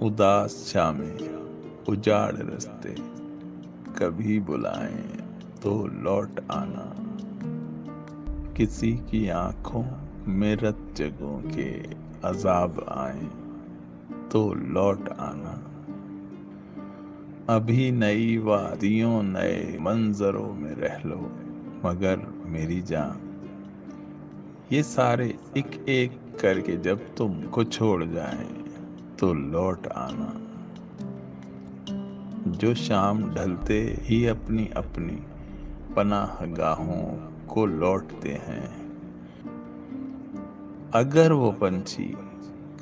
उदास शामें, उजाड़ रास्ते, कभी बुलाएं तो लौट आना। किसी की आंखों में रत जगहों के अजाब आए तो लौट आना। अभी नई वादियों नए मंजरों में रह लो, मगर मेरी जान ये सारे एक एक करके जब तुमको छोड़ जाएं तो लौट आना। जो शाम ढलते ही अपनी अपनी पनाहगाहों को लौटते हैं, अगर वो पंछी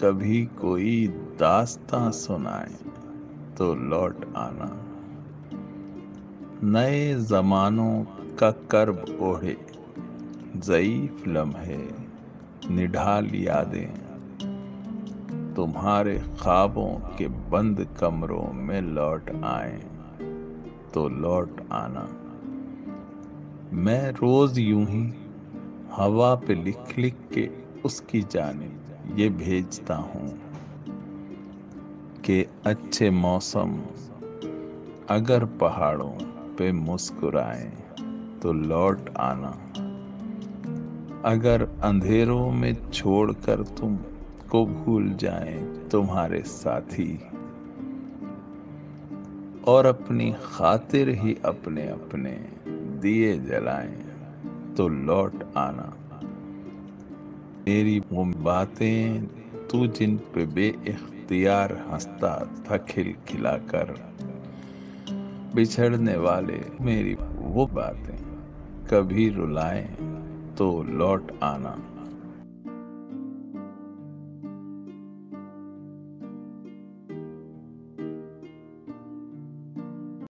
कभी कोई दास्तां सुनाए तो लौट आना। नए जमानों का कर्ब ओढ़े ज़ईफ लम्हे, निढाल यादें तुम्हारे ख्वाबों के बंद कमरों में लौट आए तो लौट आना। मैं रोज यूं ही हवा पे लिख लिख के उसकी जानिब ये भेजता हूँ कि अच्छे मौसम अगर पहाड़ों पे मुस्कुराए तो लौट आना। अगर अंधेरों में छोड़कर तुम को भूल जाएं तुम्हारे साथी, और अपनी खातिर ही अपने अपने दिए जलाएं तो लौट आना। मेरी वो बातें तू जिन पे बेइख्तियार हंसता था खिलखिलाकर, बिछड़ने वाले मेरी वो बातें कभी रुलाएं तो लौट आना।